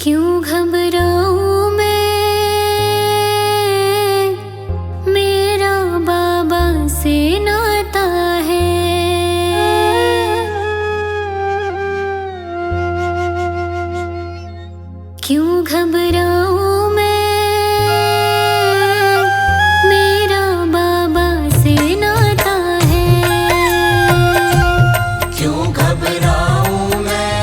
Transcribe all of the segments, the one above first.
क्यों घबराऊं मैं, मेरा बाबा से नाता है। क्यों घबराऊं मैं, मेरा बाबा से नाता है। क्यों घबराऊं मैं,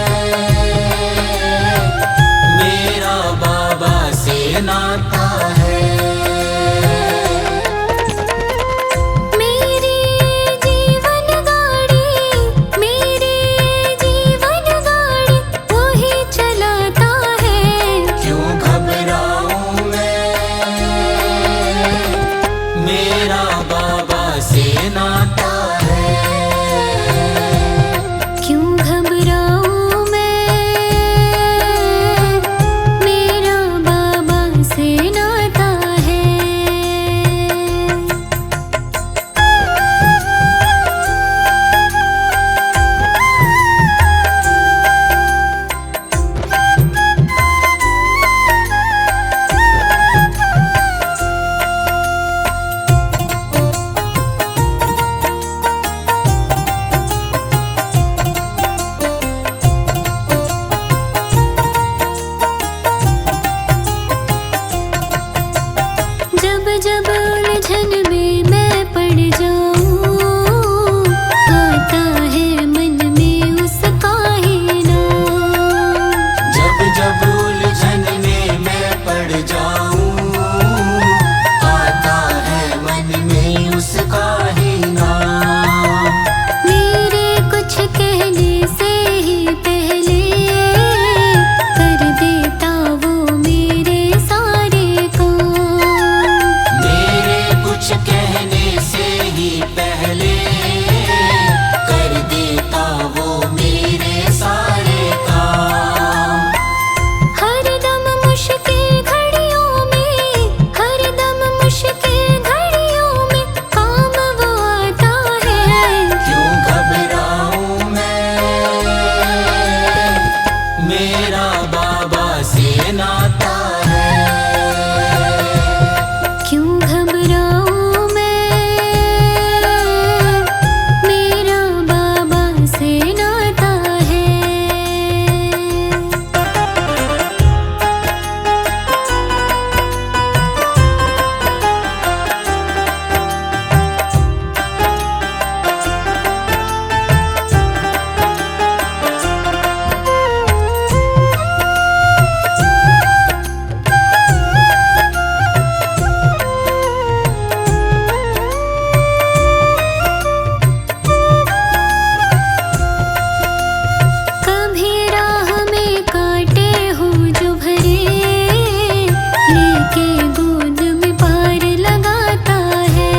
मेरा बाबा से नाता है। मेरी जीवन गाड़ी, मेरी जीवन गाड़ी वही चलाता है। क्यों घबराऊं मैं, मेरा बाबा से नाता है। क्यों घबराऊं मैं, मेरा बाबा से नाता है। जब जब उलझन में मैं पड़ जाऊं, आता है मन में उसका ही नाम। जब जब उलझन में मैं पड़ जाऊं, आता है मन में उसका ही नाम। मेरे कुछ कहने से ही पहले कर देता वो मेरे सारे काम। मेरे कुछ कहने से ही पहले कर देता वो मेरे सारे काम। हर दम मुश्किल घड़ियों में, हर दम मुश्किल घड़ियों में काम वो आता है। क्यों घबराऊं मैं, मेरा बाबा से नाता है। क्यों घबराऊं मैं, मेरा बाबा से नाता है। कभी राह में कांटे हो जो भरे, लेके गोद में पार लगाता है।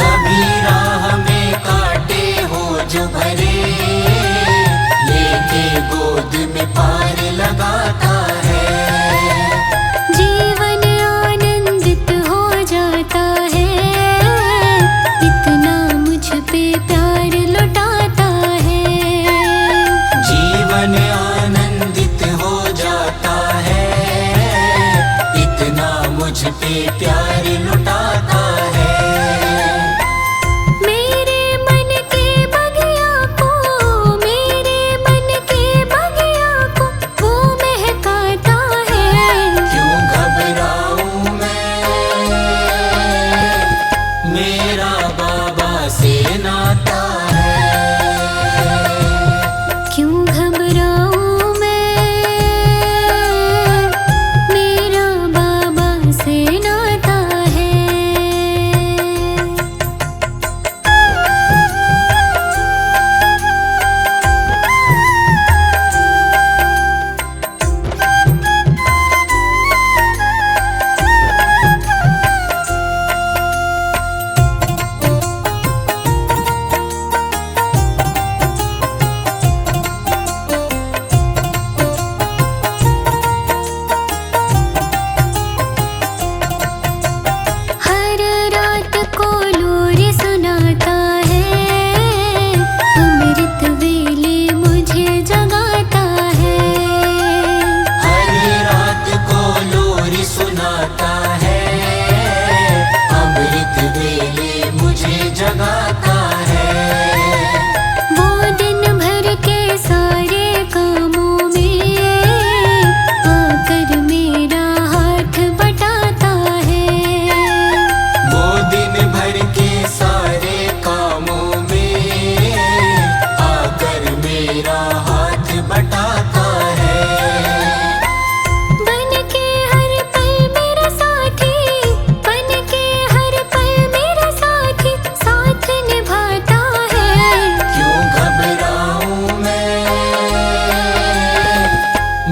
कभी राह में कांटे हो जो भरे, लेके गोद में पार लगाता है। जीवन आनंदित हो जाता है, इतना मुझ पे प्यार लुटाता है। जीवन आनंदित हो जाता है, इतना मुझ पे प्यार लुटाता है। मेरे मन के बगिया को, मेरे मन के बगिया को वो महकाता है। क्यों घबराऊं मैं, मेरा बाबा से नाता है। क्यों घबराऊं मैं, मेरा बाबा से नाता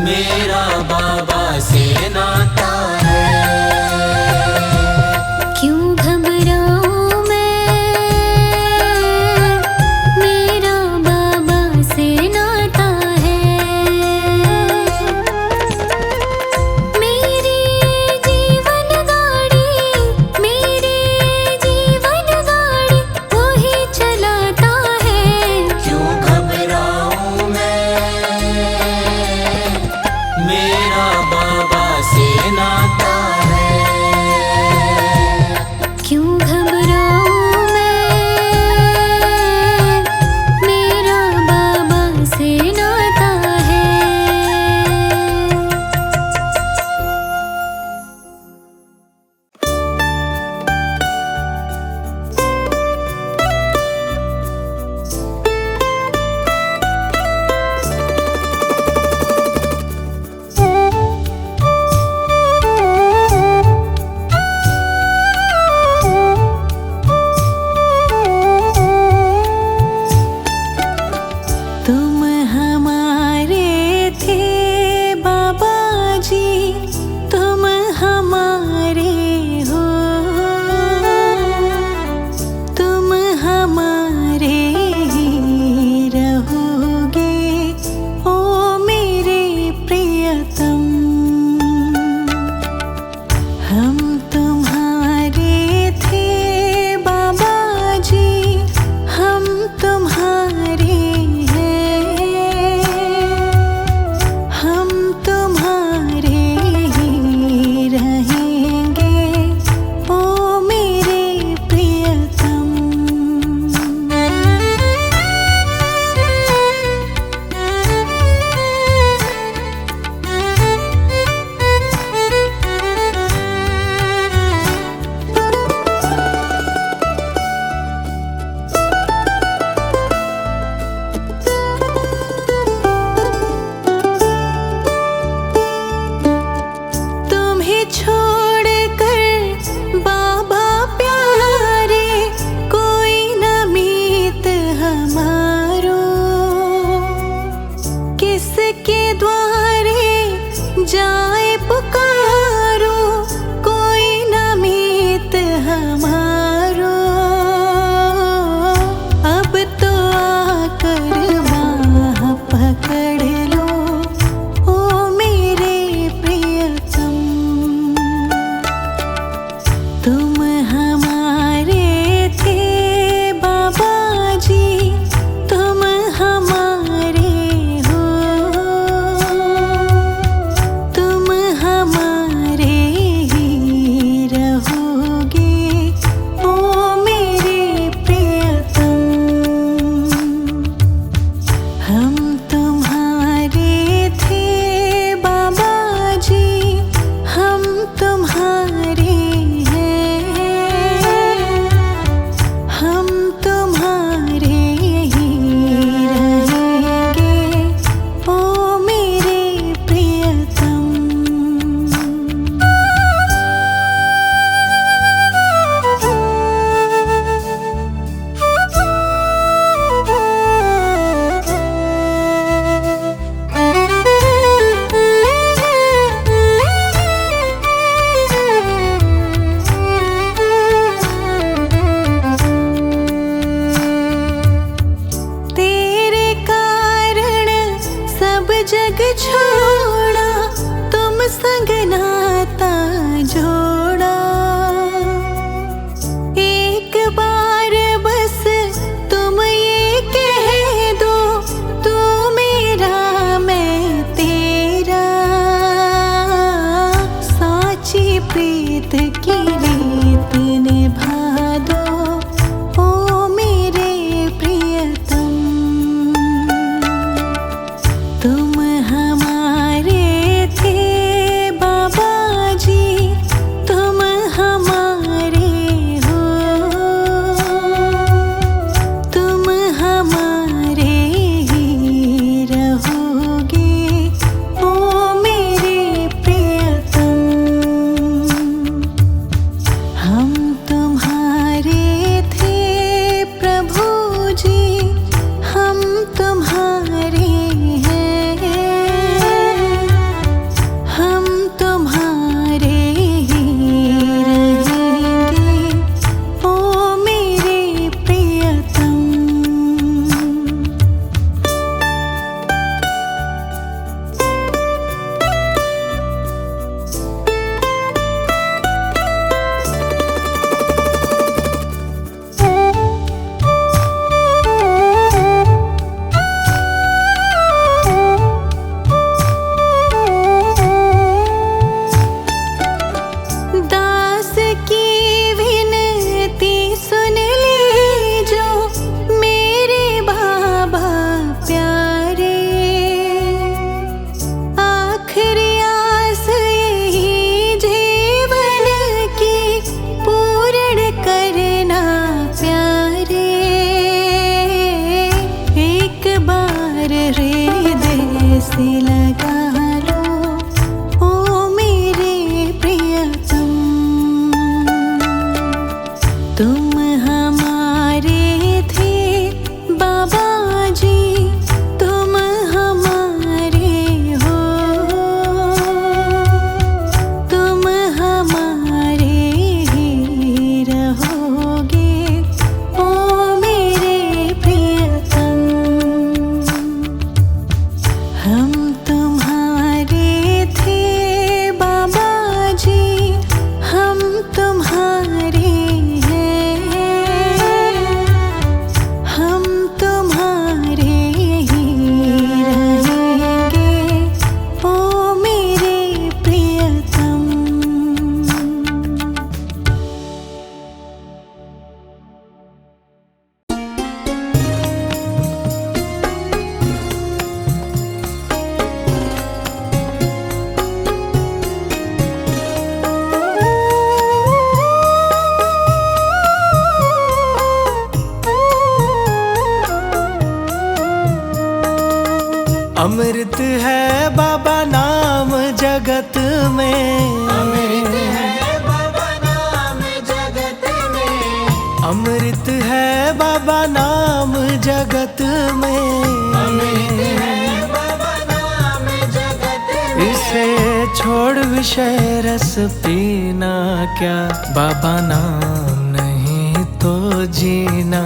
मेरा बाबा से नाता है। क्यों घबराऊं मैं, मेरा बाबा से नाता है। मेरी जीवन गाड़ी, मेरी जीवन गाड़ी वही चलाता है। क्यों घबराऊं मैं, मेरा बाबा से नाता है। क्यों घबराऊं मैं, मेरा बाबा से नाता है। तुम हमारे थे बाबा जी, तुम हमारे हो, तुम हमारे ही रहोगे ओ मेरे प्रियतम। हम तुम्हारे थे बाबा जी, हम तुम्हारे हैं, हम तुम्हारे ही रहेंगे ओ मेरे प्रियतम। तुम्हें छोड़कर बाबा प्यारे, कोई न मीत हमारो। किसके द्वारे जाए पुकारो, कोई न मीत हमारो। अब तो आकर बाह पकड़ लो ओ मेरे प्रियतम। तुम हमारे थे बाबा जी, तुम हमारे हो, तुम हमारे है बाबा नाम जगत में, अमृत है बाबा नाम जगत में, अमृत है बाबा नाम जगत में, अमृत है बाबा नाम जगत में। इसे छोड़ विषय रस पीना क्या, बाबा नाम नहीं तो जीना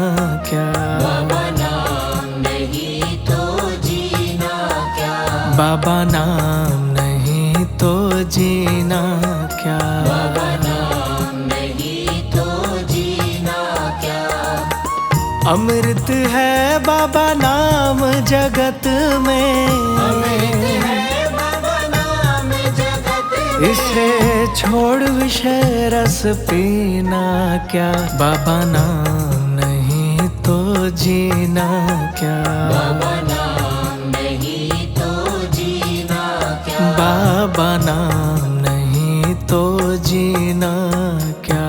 क्या, बाबा नाम नहीं तो जीना क्या, बाबा नाम नहीं तो जीना क्या, बाबा नाम नहीं तो जीना क्या। अमृत है बाबा नाम जगत में, अमृत है बाबा नाम जगत में, इसे छोड़ विषय रस पीना क्या, बाबा नाम नहीं तो जीना क्या, बाबा नाम नहीं तो जीना क्या, बाबा नाम नहीं तो जीना क्या।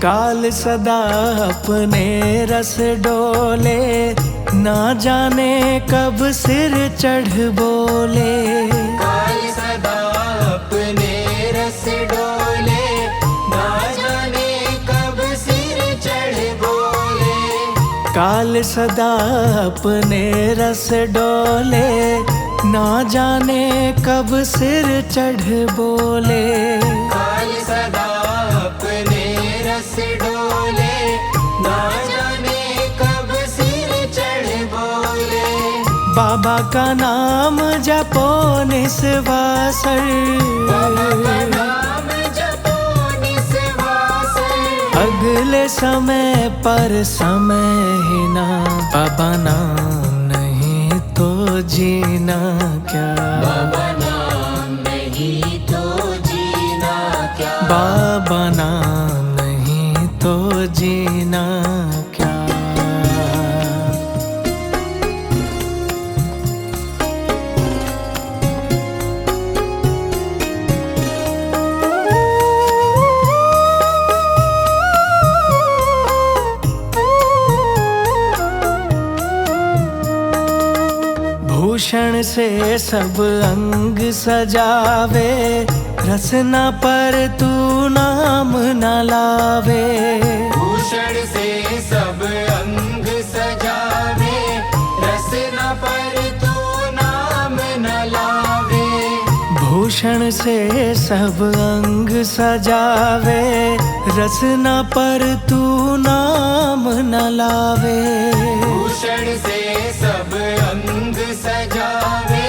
काल सदा अपने रस डोले, ना जाने कब सिर चढ़ बोले, काल सदा अपने रस डोले, ना जाने कब सिर चढ़ बोले, काल सदा अपने रस डोले, ना जाने कब सिर चढ़ बोले, काल सदा अपने रस डोले, ना जाने कब सिर चढ़ बोले, बाबा का नाम जपो निस्वासर, बाबा का नाम जपो निस्वासर, अगले समय पर समय ही ना, बाबा नाम नहीं तो जीना क्या, बाबा नाम नहीं तो जीना क्या, बाबा नाम नहीं तो जीना क्या। भूषण से सब अंग सजावे, रसना पर तू नाम न लावे, भूषण से सब अंग सजावे, रसना पर तू नाम न लावे, भूषण से सब अंग सजावे, रसना पर तू नाम न लावे, भूषण से सब अंग सजावे,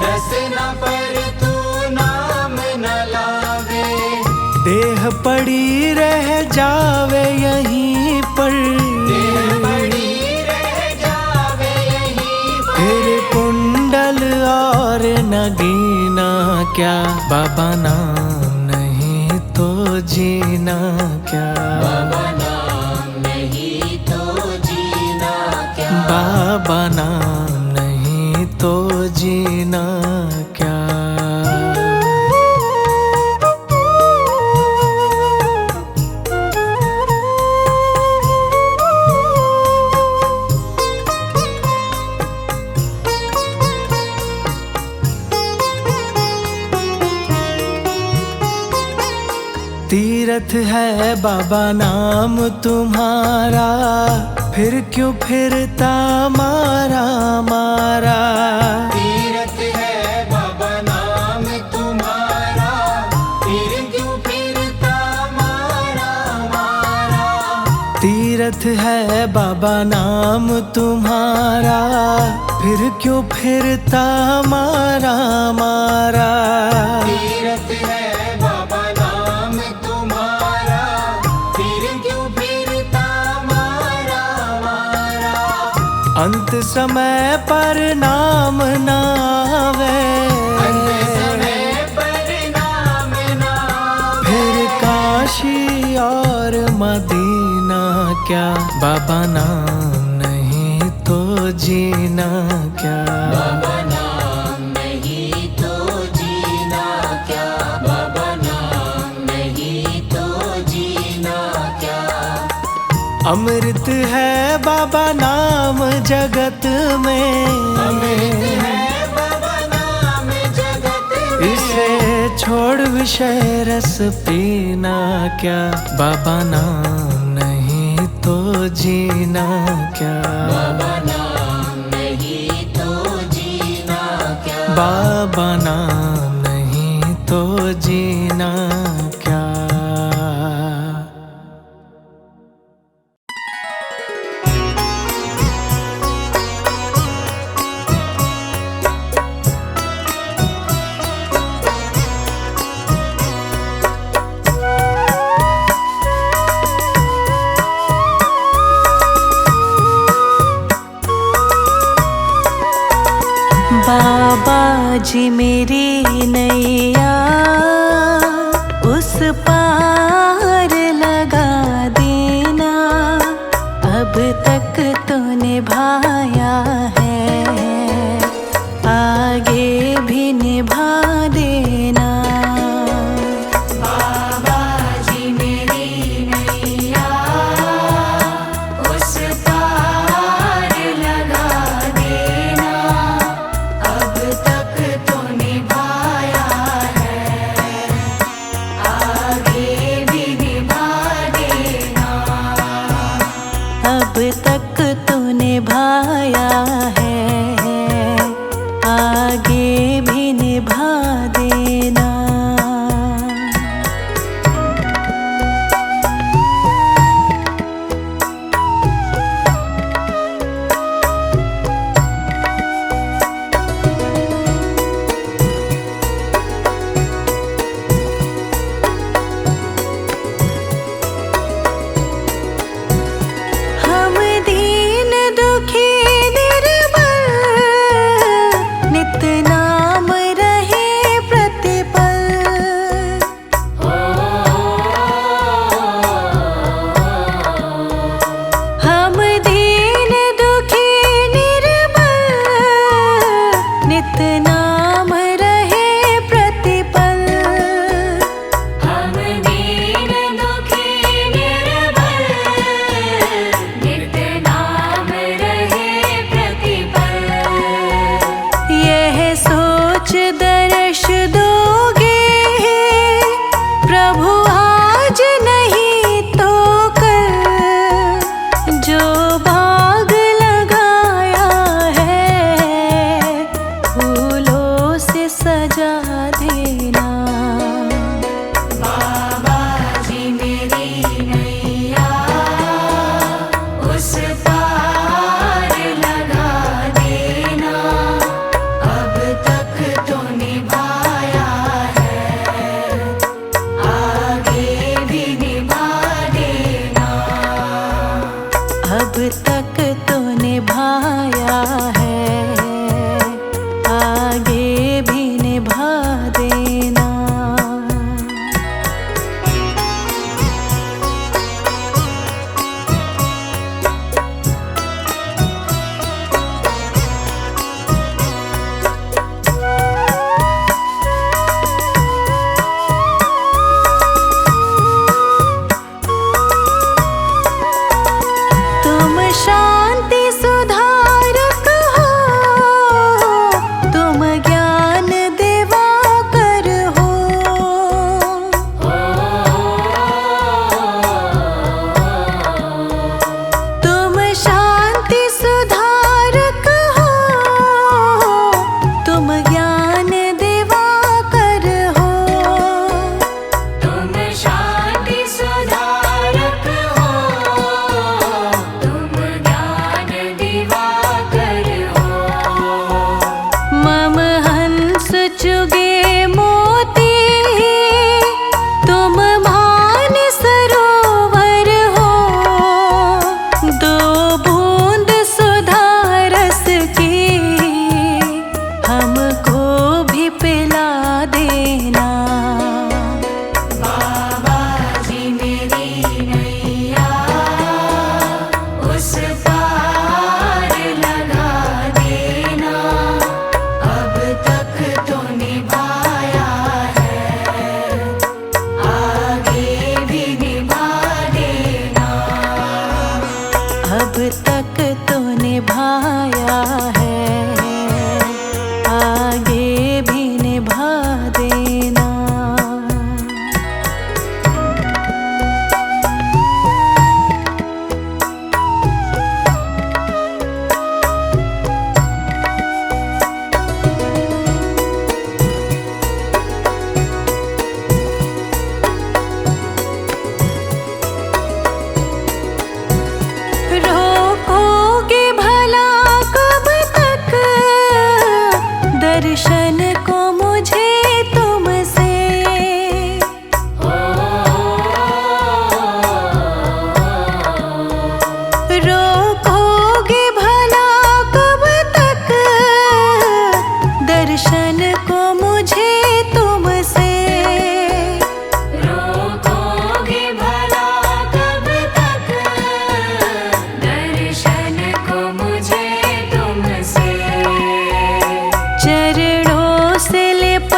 रसना पर तू नाम न लावे, देह पड़ी रह जावे यहीं पर, देह पड़ी रह जावे यहीं पर, फिर कुंडल और नगीना क्या, बाबा नाम नहीं तो जीना क्या, बाबा नाम नहीं तो जीना क्या, बाबा नाम नहीं तो जीना क्या। तीरथ है बाबा नाम तुम्हारा, फिर क्यों फिरता मारा मारा, तीरथ है बाबा नाम तुम्हारा, फिर क्यों फिरता मारा मारा, तीरथ है बाबा नाम तुम्हारा, फिर क्यों फिरता मारा मारा, तीरथ है बाबा नाम तुम्हारा, फिर क्यों फिरता मारा मारा, अंत समय पर नाम ना आवे, अंत समय पर नाम ना आवे, फिर काशी और मदीना क्या, बाबा नाम नहीं तो जीना क्या, बाबा नाम नहीं तो जीना क्या, बाबा नाम नहीं तो जीना क्या। अमृत है बाबा नाम जगत में, अमृत है बाबा नाम जगत में, इसे छोड़ विषय रस पीना क्या, बाबा नाम नहीं तो जीना क्या, बाबा नाम नहीं तो जीना क्या, बाबा नाम नहीं तो जीना क्या। बाबा जी मेरी नैया उस पार लगा देना, अब तक तो निभाया है, आगे भी निभा देना। बाबा जी मेरी नैया उस पार लगा देना, अब तक तो निभाया है, आगे भी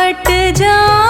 कट जा